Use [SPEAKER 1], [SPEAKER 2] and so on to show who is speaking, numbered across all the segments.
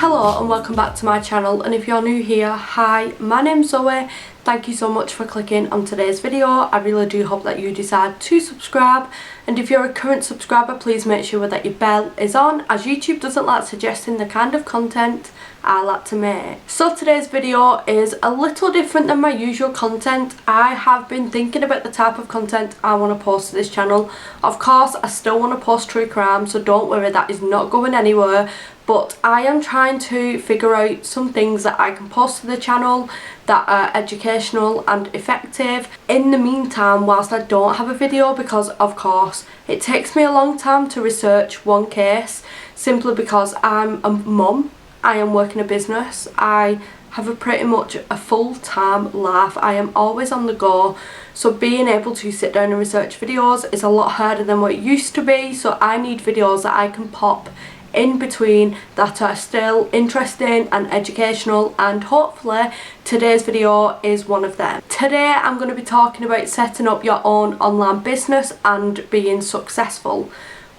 [SPEAKER 1] Hello and welcome back to my channel, and if you're new here, hi, my name's Zoe. Thank you so much for clicking on today's video. I really do hope that you decide to subscribe, and if you're a current subscriber, please make sure that your bell is on, as YouTube doesn't like suggesting the kind of content I like to make. So today's video is a little different than my usual content. I have been thinking about the type of content I want to post to this channel. Of course, I still want to post true crime, so don't worry, that is not going anywhere. But I am trying to figure out some things that I can post to the channel that are educational and effective in the meantime whilst I don't have a video, because of course it takes me a long time to research one case simply because I'm a mum. I am working a business. I have a pretty much a full-time life. I am always on the go. So being able to sit down and research videos is a lot harder than what it used to be. So I need videos that I can pop in between that are still interesting and educational, and hopefully today's video is one of them. Today I'm going to be talking about setting up your own online business and being successful.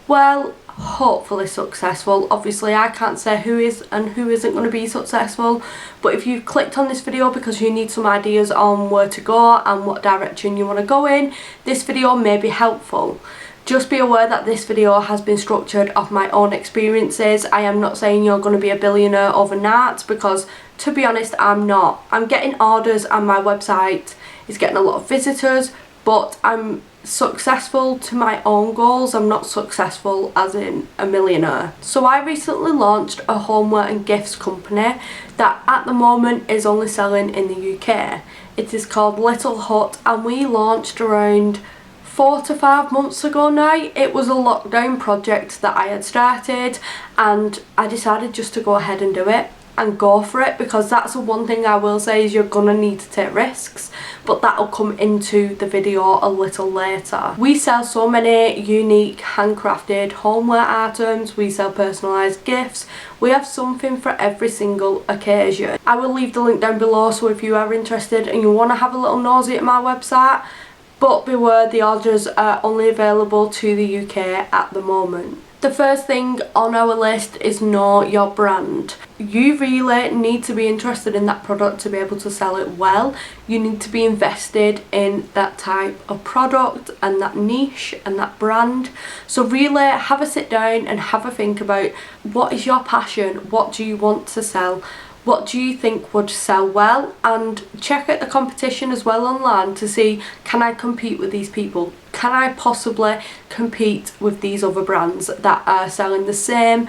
[SPEAKER 1] Well, hopefully successful. Obviously I can't say who is and who isn't going to be successful, but if you've clicked on this video because you need some ideas on where to go and what direction you want to go in, this video may be helpful. Just be aware that this video has been structured off my own experiences. I am not saying you're going to be a billionaire overnight, because to be honest I'm not. I'm getting orders and my website is getting a lot of visitors, but I'm successful to my own goals. I'm not successful as in a millionaire. So I recently launched a homeware and gifts company that at the moment is only selling in the UK. It is called Little Hut, and we launched around 4 to 5 months ago now. It was a lockdown project that I had started, and I decided just to go ahead and do it and go for it, because that's the one thing I will say is you're gonna need to take risks, but that'll come into the video a little later. We sell so many unique handcrafted homeware items, we sell personalised gifts, we have something for every single occasion. I will leave the link down below, so if you are interested and you want to have a little nosy at my website, but beware, the orders are only available to the UK at the moment. The first thing on our list is know your brand. You really need to be interested in that product to be able to sell it well. You need to be invested in that type of product and that niche and that brand. So really have a sit down and have a think about what is your passion, what do you want to sell, what do you think would sell well, and check out the competition as well online to see, can I compete with these people? Can I possibly compete with these other brands that are selling the same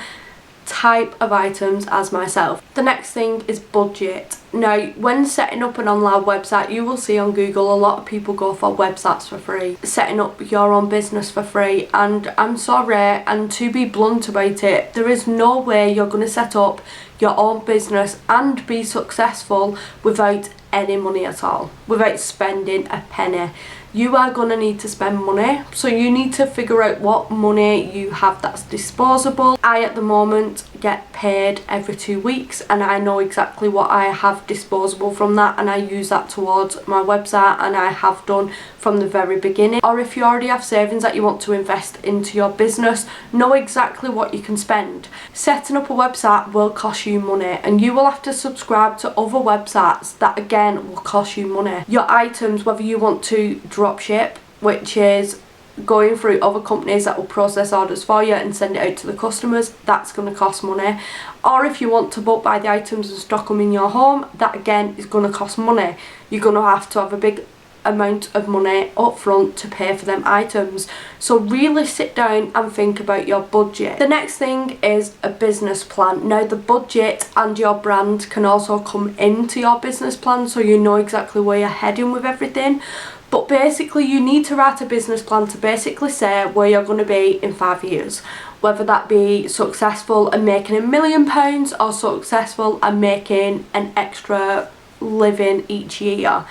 [SPEAKER 1] type of items as myself? The next thing is budget. Now, when setting up an online website, you will see on Google a lot of people go for websites for free, setting up your own business for free, and I'm sorry, and to be blunt about it, there is no way you're going to set up your own business and be successful without any money at all, without spending a penny. You are going to need to spend money, so you need to figure out what money you have that's disposable. I at the moment get paid every 2 weeks, and I know exactly what I have disposable from that, and I use that towards my website, and I have done from the very beginning. Or if you already have savings that you want to invest into your business, know exactly what you can spend. Setting up a website will cost you money, and you will have to subscribe to other websites that again will cost you money. Your items, whether you want to drop ship, which is going through other companies that will process orders for you and send it out to the customers, that's going to cost money. Or if you want to bulk buy the items and stock them in your home, that again is going to cost money. You're going to have a big amount of money up front to pay for them items. So really sit down and think about your budget. The next thing is a business plan. Now, the budget and your brand can also come into your business plan, so you know exactly where you're heading with everything. But basically you need to write a business plan to basically say where you're going to be in 5 years. Whether that be successful and making £1 million, or successful and making an extra living each year.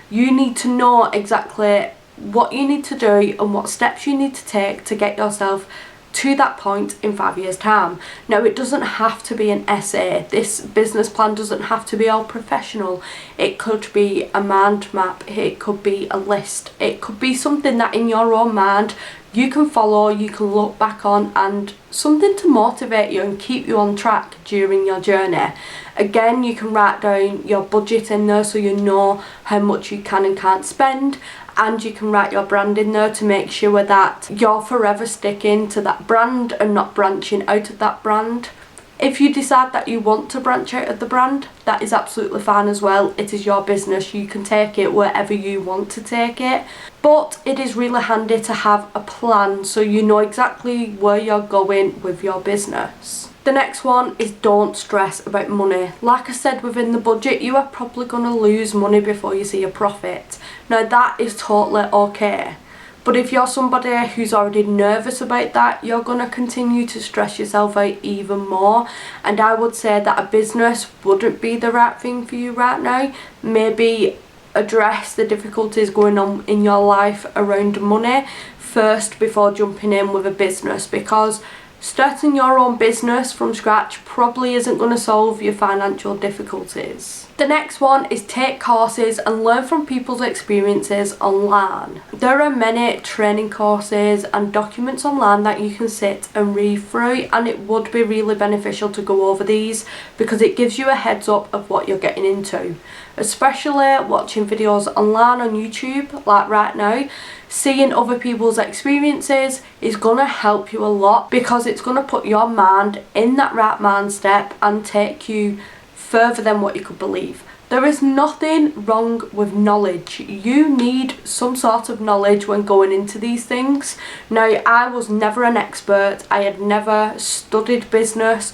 [SPEAKER 1] You need to know exactly what you need to do and what steps you need to take to get yourself to that point in 5 years time. Now, it doesn't have to be an essay. This business plan doesn't have to be all professional. It could be a mind map, it could be a list, it could be something that in your own mind you can follow, you can look back on, and something to motivate you and keep you on track during your journey. Again, you can write down your budget in there so you know how much you can and can't spend, and you can write your brand in there to make sure that you're forever sticking to that brand and not branching out of that brand. If you decide that you want to branch out of the brand, that is absolutely fine as well. It is your business, you can take it wherever you want to take it. But it is really handy to have a plan so you know exactly where you're going with your business. The next one is don't stress about money. Like I said, within the budget, you are probably going to lose money before you see a profit. Now, that is totally okay. But if you're somebody who's already nervous about that, you're going to continue to stress yourself out even more. And I would say that a business wouldn't be the right thing for you right now. Maybe address the difficulties going on in your life around money first before jumping in with a business, because starting your own business from scratch probably isn't going to solve your financial difficulties. The next one is take courses and learn from people's experiences online. There are many training courses and documents online that you can sit and read through, and it would be really beneficial to go over these because it gives you a heads up of what you're getting into. Especially watching videos online on YouTube, like right now, seeing other people's experiences is going to help you a lot because it's going to put your mind in that right mindset and take you further than what you could believe. There is nothing wrong with knowledge. You need some sort of knowledge when going into these things. Now, I was never an expert. I had never studied business.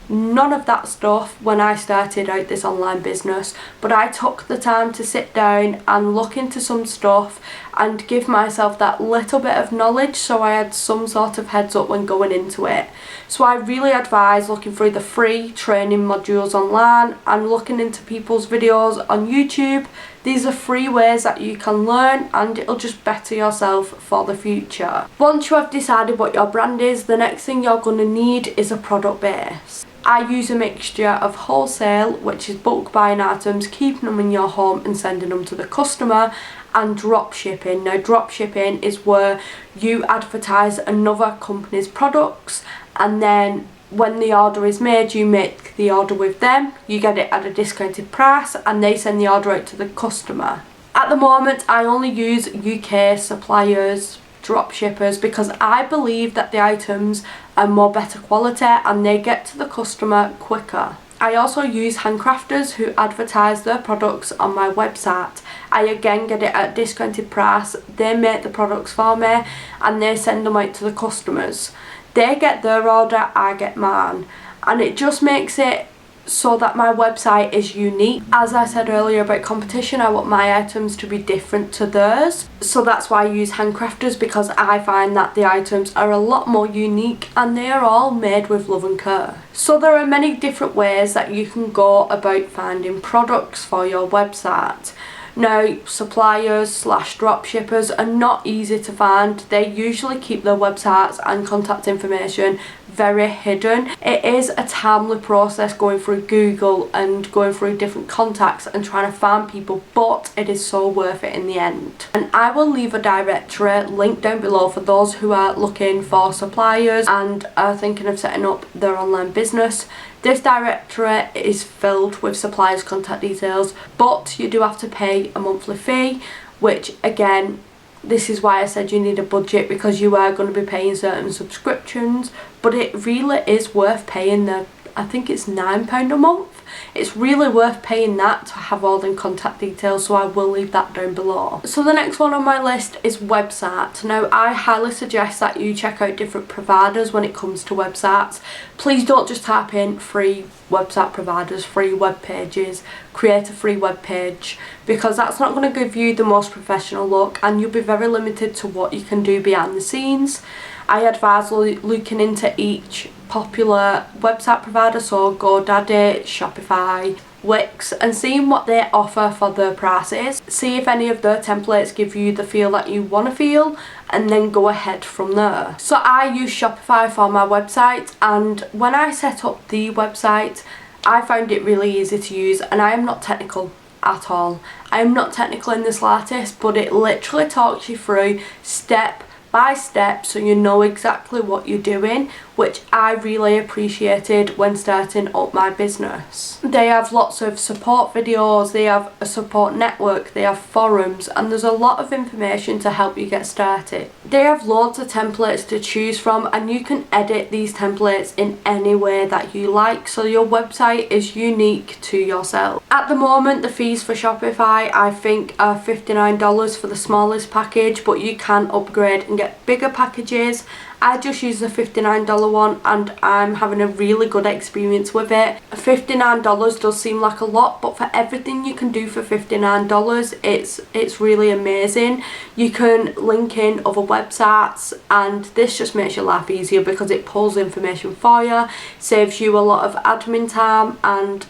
[SPEAKER 1] None of that stuff when I started out this online business, but I took the time to sit down and look into some stuff and give myself that little bit of knowledge so I had some sort of heads up when going into it. So I really advise looking through the free training modules online and looking into people's videos on YouTube. These are free ways that you can learn and it'll just better yourself for the future. Once you have decided what your brand is, the next thing you're going to need is a product base. I use a mixture of wholesale, which is bulk buying items, keeping them in your home and sending them to the customer, and drop shipping. Now, drop shipping is where you advertise another company's products, and then when the order is made, you make the order with them, you get it at a discounted price, and they send the order out to the customer. At the moment, I only use UK suppliers, drop shippers, because I believe that the items are more better quality and they get to the customer quicker. I also use handcrafters who advertise their products on my website. I again get it at a discounted price, they make the products for me and they send them out to the customers. They get their order, I get mine, and it just makes it so that my website is unique. As I said earlier about competition, I want my items to be different to theirs, so that's why I use handcrafters, because I find that the items are a lot more unique and they are all made with love and care. So there are many different ways that you can go about finding products for your website. Now, suppliers / dropshippers are not easy to find. They usually keep their websites and contact information very hidden. It is a timely process going through Google and going through different contacts and trying to find people, but it is so worth it in the end. And I will leave a directory link down below for those who are looking for suppliers and are thinking of setting up their online business. This directory is filled with suppliers' contact details, but you do have to pay a monthly fee, which again, this is why I said you need a budget, because you are going to be paying certain subscriptions, but it really is worth paying I think it's £9 a month. It's really worth paying that to have all them contact details, so I will leave that down below. So the next one on my list is website. Now, I highly suggest that you check out different providers when it comes to websites. Please don't just type in free website providers, free web pages, create a free web page, because that's not going to give you the most professional look and you'll be very limited to what you can do behind the scenes. I advise looking into each popular website provider, so GoDaddy, Shopify, Wix and seeing what they offer for their prices. See if any of their templates give you the feel that you want to feel, and then go ahead from there. So I use Shopify for my website, and when I set up the website I found it really easy to use, and I am not technical at all. I am not technical in the slightest, but it literally talks you through step by step so you know exactly what you're doing, which I really appreciated when starting up my business. They have lots of support videos, they have a support network, they have forums, and there's a lot of information to help you get started. They have loads of templates to choose from, and you can edit these templates in any way that you like, so your website is unique to yourself. At the moment the fees for Shopify I think are $59 for the smallest package, but you can upgrade and get bigger packages. I just use the $59 one and I'm having a really good experience with it. $59 does seem like a lot, but for everything you can do for $59 it's really amazing. You can link in other websites, and this just makes your life easier because it pulls information for you, saves you a lot of admin time, and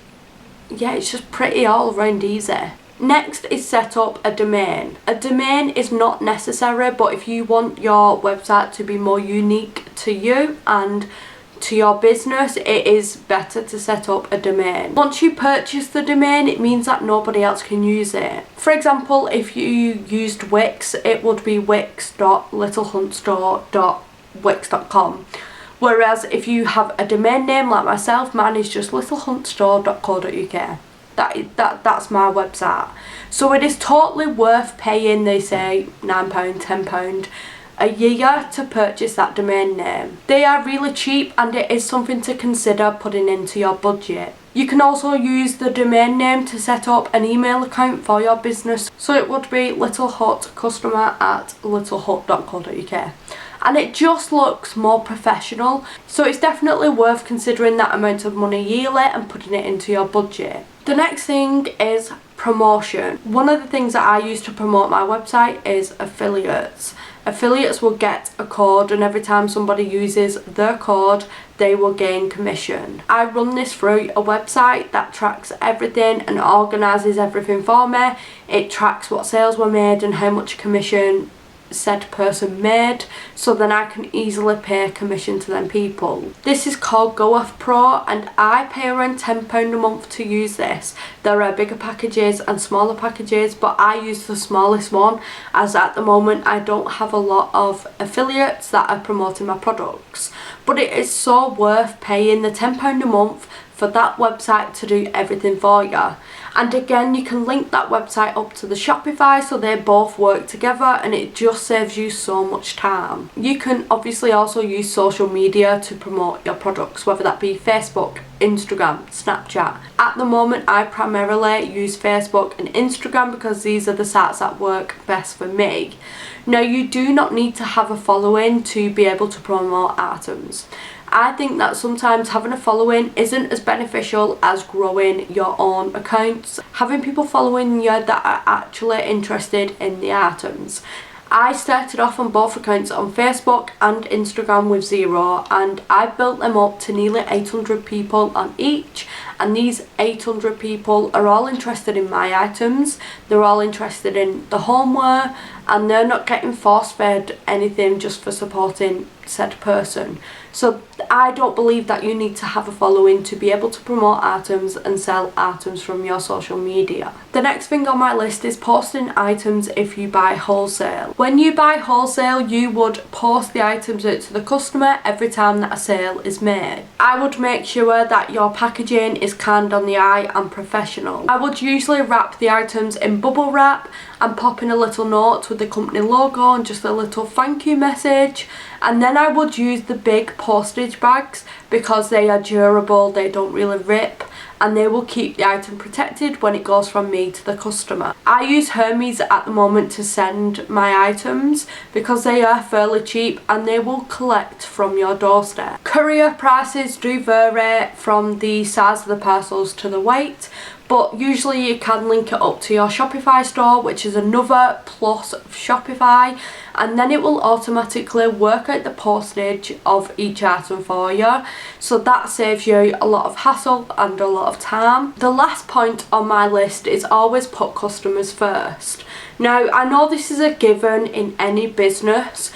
[SPEAKER 1] yeah, it's just pretty all around easy. Next is set up a domain. A domain is not necessary, but if you want your website to be more unique to you and to your business, it is better to set up a domain. Once you purchase the domain, it means that nobody else can use it. For example, if you used Wix, it would be wix.littlehuntstore.wix.com. Whereas if you have a domain name like myself, mine is just littlehuntstore.co.uk. That's my website. So it is totally worth paying, they say £9, £10 a year to purchase that domain name. They are really cheap, and it is something to consider putting into your budget. You can also use the domain name to set up an email account for your business. So it would be littlehutcustomer@littlehut.co.uk. And it just looks more professional, so it's definitely worth considering that amount of money yearly and putting it into your budget. The next thing is promotion. One of the things that I use to promote my website is affiliates. Affiliates will get a code, and every time somebody uses their code they will gain commission. I run this through a website that tracks everything and organises everything for me. It tracks what sales were made and how much commission said person made, so then I can easily pay commission to them people. This is called GoOff Pro, and I pay around £10 a month to use this. There are bigger packages and smaller packages, but I use the smallest one as at the moment I don't have a lot of affiliates that are promoting my products. But it is so worth paying the £10 a month for that website to do everything for you. And again, you can link that website up to the Shopify so they both work together, and it just saves you so much time. You can obviously also use social media to promote your products, whether that be Facebook, Instagram, Snapchat. At the moment I primarily use Facebook and Instagram because these are the sites that work best for me. Now, you do not need to have a following to be able to promote items. I think that sometimes having a following isn't as beneficial as growing your own accounts. Having people following you that are actually interested in the items. I started off on both accounts on Facebook and Instagram with 0, and I built them up to nearly 800 people on each, and these 800 people are all interested in my items. They're all interested in the homeware, and they're not getting force fed anything just for supporting said person. So I don't believe that you need to have a following to be able to promote items and sell items from your social media. The next thing on my list is posting items if you buy wholesale. When you buy wholesale, you would post the items out to the customer every time that a sale is made. I would make sure that your packaging is kind on the eye and professional. I would usually wrap the items in bubble wrap and pop in a little note with the company logo and just a little thank you message. And then I would use the big postage bags because they are durable, they don't really rip, and they will keep the item protected when it goes from me to the customer. I use Hermes at the moment to send my items because they are fairly cheap and they will collect from your doorstep. Courier prices do vary from the size of the parcels to the weight, but usually you can link it up to your Shopify store, which is another plus of Shopify, and then it will automatically work out the postage of each item for you, so that saves you a lot of hassle and a lot of time. The last point on my list is always put customers first. Now, I know this is a given in any business,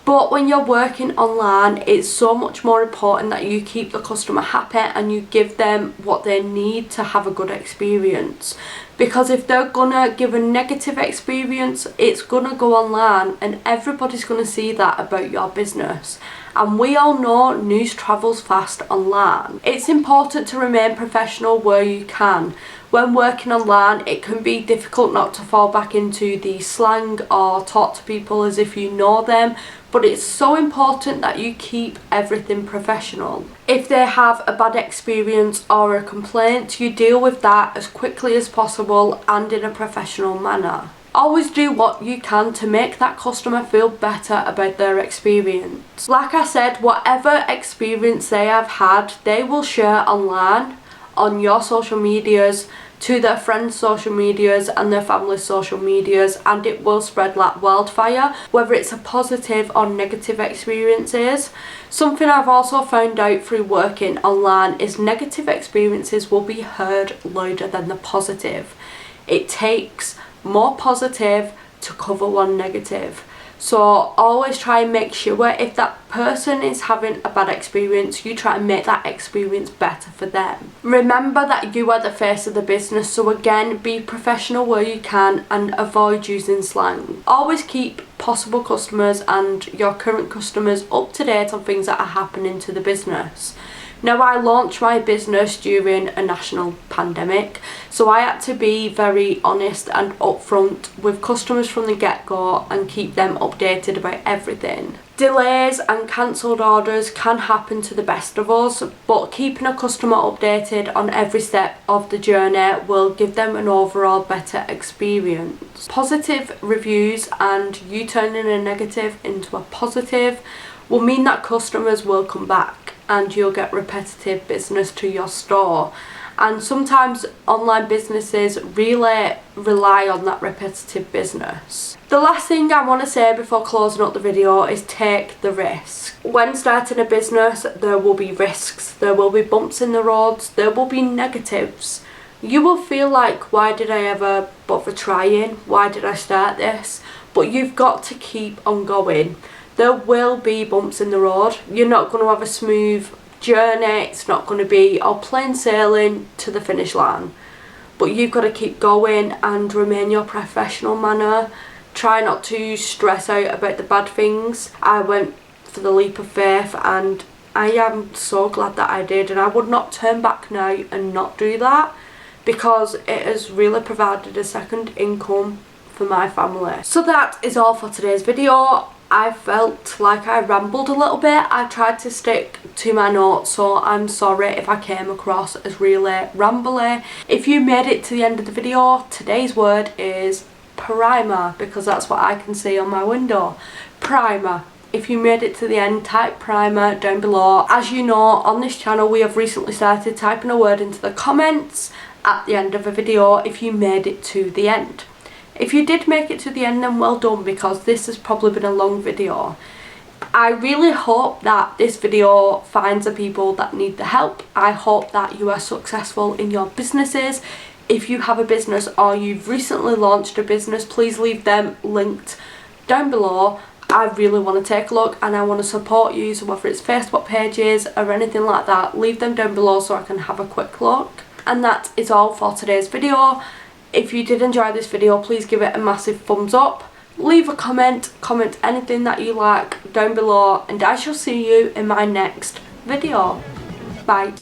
[SPEAKER 1] but when you're working online, it's so much more important that you keep the customer happy and you give them what they need to have a good experience. Because if they're gonna give a negative experience, it's gonna go online and everybody's gonna see that about your business. And we all know news travels fast online. It's important to remain professional where you can. When working online, it can be difficult not to fall back into the slang or talk to people as if you know them, but it's so important that you keep everything professional. If they have a bad experience or a complaint, you deal with that as quickly as possible and in a professional manner. Always do what you can to make that customer feel better about their experience. Like I said, whatever experience they have had, they will share online, on your social medias, to their friends' social medias and their family's social medias, and it will spread like wildfire, whether it's a positive or negative experiences. Something I've also found out through working online is negative experiences will be heard louder than the positive. It takes more positive to cover one negative. So always try and make sure if that person is having a bad experience, you try and make that experience better for them. Remember that you are the face of the business, so again, be professional where you can and avoid using slang. Always keep possible customers and your current customers up to date on things that are happening to the business. Now, I launched my business during a national pandemic, so I had to be very honest and upfront with customers from the get-go and keep them updated about everything. Delays and cancelled orders can happen to the best of us, but keeping a customer updated on every step of the journey will give them an overall better experience. Positive reviews and you turning a negative into a positive will mean that customers will come back and you'll get repetitive business to your store. And sometimes online businesses really rely on that repetitive business. The last thing I want to say before closing up the video is take the risk. When starting a business, there will be risks, there will be bumps in the roads, there will be negatives. You will feel like, why did I ever bother trying? Why did I start this? But you've got to keep on going. There will be bumps in the road. You're not going to have a smooth journey. It's not going to be all plain sailing to the finish line. But you've got to keep going and remain your professional manner. Try not to stress out about the bad things. I went for the leap of faith and I am so glad that I did, and I would not turn back now and not do that, because it has really provided a second income for my family. So that is all for today's video. I felt like I rambled a little bit. I tried to stick to my notes, so I'm sorry if I came across as really rambly. If you made it to the end of the video, today's word is primer, because that's what I can see on my window. Primer. If you made it to the end, type primer down below. As you know, on this channel we have recently started typing a word into the comments at the end of a video if you made it to the end. If you did make it to the end, then well done, because this has probably been a long video. I really hope that this video finds the people that need the help. I hope that you are successful in your businesses. If you have a business or you've recently launched a business, please leave them linked down below. I really want to take a look and I want to support you, so whether it's Facebook pages or anything like that, leave them down below so I can have a quick look. And that is all for today's video. If you did enjoy this video, please give it a massive thumbs up. Leave a comment anything that you like down below, and I shall see you in my next video. Bye.